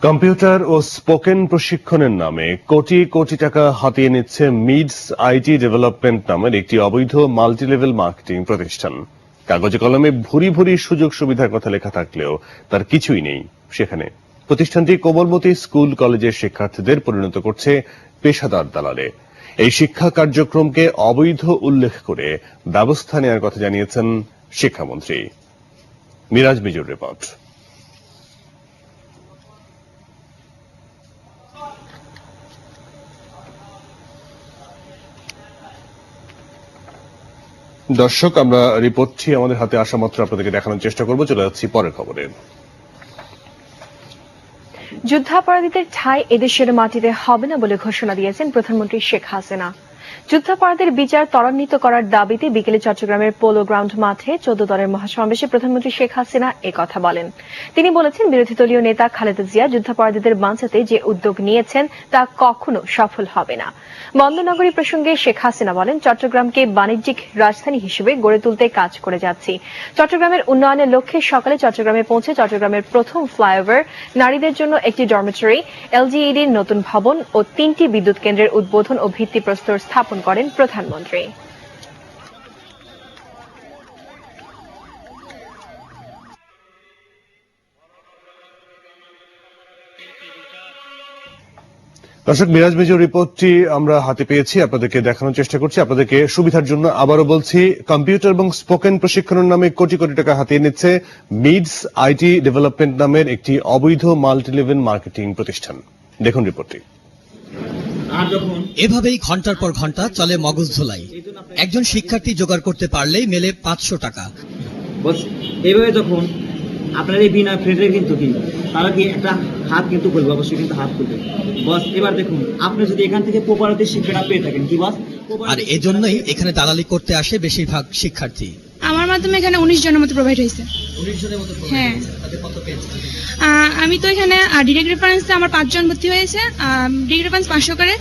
Computer ও spoken প্রশিক্ষণের নামে কোটি কোটি টাকা হাতিয়ে নিচ্ছে মিডস আইটি ডেভেলপমেন্ট নামের একটি অবৈধ মাল্টিলেভেল মার্কেটিং প্রতিষ্ঠান। কাগজে কলমে ভুরি ভুরি সুযোগ সুবিধার কথা লেখা থাকলেও তার কিছুই নেই সেখানে। প্রতিষ্ঠানটি কোমলমতি স্কুল কলেজের শিক্ষার্থীদের পরিণত করছে পেশাদার দালালে। এই শিক্ষা কার্যক্রমকে অবৈধ উল্লেখ করে ব্যবস্থা নেওয়ার কথা জানিয়েছেন শিক্ষামন্ত্রী। মিরাজ মিজুর রিপোর্ট। দর্শক, আমরা রিপোর্টটি আমাদের হাতে আসা মাত্র আপনাদেরকে দেখানোর চেষ্টা করব। চলে যাচ্ছি পরের খবরে। যুদ্ধাপরাধীদের ঠাঁই এদেশের মাটিতে হবে না বলে ঘোষণা দিয়েছেন প্রধানমন্ত্রী শেখ হাসিনা। যুদ্ধাপরাধীর বিচার ত্বরান্বিত করার দাবিতে বিকেলে চট্টগ্রামের পোলো গ্রাউন্ড মাঠে 14 দলের মহাসমাবেশে প্রধানমন্ত্রী শেখ হাসিনা কথা বলেন। তিনি বলেছেন, বিরোধী দলীয় নেতা খালেদা জিয়া যুদ্ধাপরাধীদের বাঁচাতে যে উদ্যোগ নিয়েছেন তা কখনো সফল হবে না। বন্দরনগরী প্রসঙ্গে শেখ হাসিনা বলেন, চট্টগ্রামকে বাণিজ্যিক রাজধানী হিসেবে গড়ে তুলতে কাজ করে যাচ্ছি। চট্টগ্রামের উন্নয়নের লক্ষ্যে সকালে চট্টগ্রামে পৌঁছে চট্টগ্রামের প্রথম ফ্লাইওভার, নারীদের জন্য একটি ডরমিটরি, এলজিইডির নতুন ভবন ও 3টি বিদ্যুৎ কেন্দ্রের উদ্বোধন ও ভিত্তিপ্রস্তর স্থাপন করেন প্রধানমন্ত্রী। দর্শক, মিরাজ মিজুর রিপোর্টটি আমরা হাতে পেয়েছি, আপনাদেরকে দেখানোর চেষ্টা করছি। আপনাদেরকে সুবিধার জন্য আবারও বলছি, কম্পিউটার এবং স্পোকেন প্রশিক্ষণের নামে কোটি কোটি টাকা হাতিয়ে নিচ্ছে মিডস আইটি ডেভেলপমেন্ট নামের একটি অবৈধ মাল্টিলেভেল মার্কেটিং প্রতিষ্ঠান। দেখুন রিপোর্টটি। এভাবেই ঘন্টার পর ঘন্টা চলে মগজ ধোলাই। একজন শিক্ষার্থী জোগাড় করতে পারলেই মেলে 500 টাকা। এইভাবে যখন আপনার এই বিনা ফ্রেন্ডের কিন্তু কি তারা কি একটা হাত কিন্তু খুলবে, অবশ্যই কিন্তু হাত খুলবে। বস এবার দেখুন, আপনি যদি এখান থেকে প্রপারতি শিক্ষাটা পেয়ে থাকেন কি বস, আর এজন্যই এখানে দালালি করতে আসে বেশিরভাগ শিক্ষার্থী। আমার মাধ্যমে এখানে 19 জনের মতো প্রোভাইড হয়েছে। 19 জনের মতো? হ্যাঁ। তাতে কত পেয়েছে? আমি তো এখানে ডিরেক্ট রেফারেন্সে আমার 5 জন ভর্তি হয়েছে। ডিরেক্ট রেফারেন্স 500 করে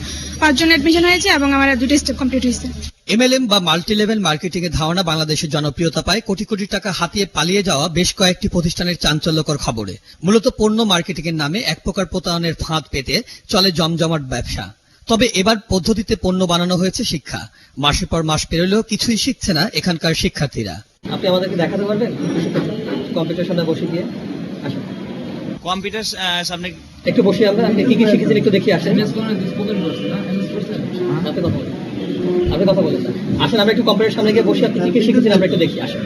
5 জন অ্যাডমিশন হয়েছে এবং আমার 2টা স্টেপ কমপ্লিট হয়েছে। এমএলএম বা মাল্টিলেভেল মার্কেটিং এর ধারণা বাংলাদেশের জনপ্রিয়তা পায় কোটি কোটি টাকা হাতিয়ে পালিয়ে যাওয়া বেশ কয়েকটি প্রতিষ্ঠানের চাঞ্চল্যকর খবরে। মূলত পণ্য মার্কেটিং এর নামে এক প্রকার প্রতারণের ফাঁদ পেতে চলে জমজমাট ব্যবসা। তবে এবার পদ্ধতিতে পণ্য বানানো হয়েছে শিক্ষা। মাসের পর মাস পেরোলেও কিছুই শিখছে না এখানকার শিক্ষার্থীরা। আপনি আমাদেরকে দেখাতে পারবেন কম্পিউটার সামনে বসে দিয়ে? আসুন কম্পিউটার সামনে একটু বসে আমরা আপনি কি কি শিখেছেন একটু দেখি। আসেন, আপনি কথা বলেন। আসেন আমরা একটু কম্পিউটার সামনে গিয়ে বসে আপনি কি কি শিখেছেন আমরা একটু দেখি। আসেন।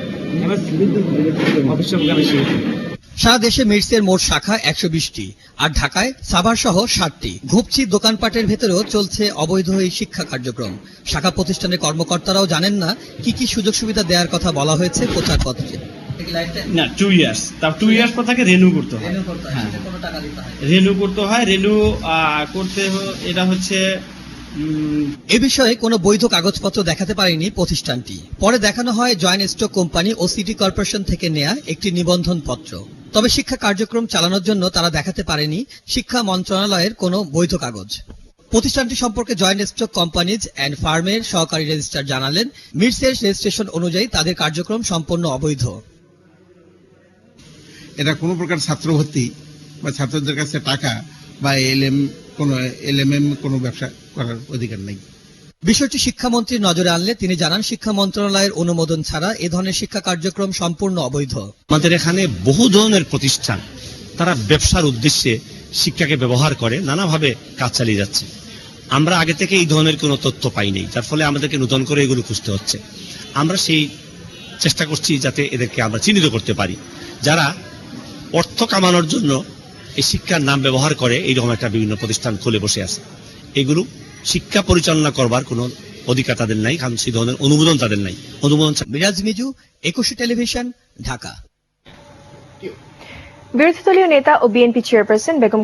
সারা দেশে মিডসের মোট শাখা 120টি, আর ঢাকায় সাভার সহ 60টি। ঘুপচি দোকানপাটের ভেতরেও চলছে অবৈধ এই শিক্ষা কার্যক্রম। শাখা প্রতিষ্ঠানের কর্মকর্তারাও জানেন না কি কি সুযোগ সুবিধা দেওয়ার কথা বলা হয়েছে প্রচারপত্রে। না 2 ইয়ার্স, তার 2 ইয়ার্স পর তাকে রেনু করতে হয়। রেনু করতে হয়। রেনু করতে এটা হচ্ছে এ বিষয়ে কোনো বৈধ কাগজপত্র দেখাতে পারেনি প্রতিষ্ঠানটি। পরে দেখানো হয় জয়েন্ট স্টক কোম্পানি ও সিটি কর্পোরেশন থেকে নেয়া একটি নিবন্ধন পত্র। তবে শিক্ষা কার্যক্রম চালানোর জন্য তারা দেখাতে পারেনি শিক্ষা মন্ত্রণালয়ের কোনো বৈধ কাগজ। প্রতিষ্ঠানটি সম্পর্কে জয়েন্ট স্টক কোম্পানিজ অ্যান্ড ফার্মের সহকারী রেজিস্ট্রার জানালেন, মিডসের রেজিস্ট্রেশন অনুযায়ী তাদের কার্যক্রম সম্পূর্ণ অবৈধ। এটা কোনো প্রকার ছাত্র ভর্তি বা ছাত্রদের কাছে টাকা বা এলএমএম কোনো ব্যবসা করার অধিকার নেই। বিষয়টি শিক্ষামন্ত্রীর নজরে আনলে তিনি জানান, শিক্ষা মন্ত্রণালয়ের অনুমোদন ছাড়া এ ধরনের শিক্ষা কার্যক্রম সম্পূর্ণ অবৈধ। আমাদের এখানে বহু ধরনের প্রতিষ্ঠান তারা ব্যবসার উদ্দেশ্যে শিক্ষাকে ব্যবহার করে নানাভাবে কাজ চালিয়ে যাচ্ছে। আমরা আগে থেকে এই ধরনের কোনো তথ্য পাই নাই, যার ফলে আমাদেরকে নতুন করে এগুলো খুঁজতে হচ্ছে। আমরা সেই চেষ্টা করছি যাতে এদেরকে আমরা চিহ্নিত করতে পারি, যারা অর্থ কামানোর জন্য এই শিক্ষার নাম ব্যবহার করে এইরকম একটা বিভিন্ন প্রতিষ্ঠান খুলে বসে আছে। এগুলো শিক্ষা পরিচালনা করবার কোনো অধিকার তাদের নাই, কারণ সেই ধরনের অনুমোদন তাদের নাই। অনুমোদন। মিরাজ মিজু, 21 টেলিভিশন, ঢাকা। বিরোধী দলীয় নেতা ও বিএনপি চেয়ারপারসন বেগম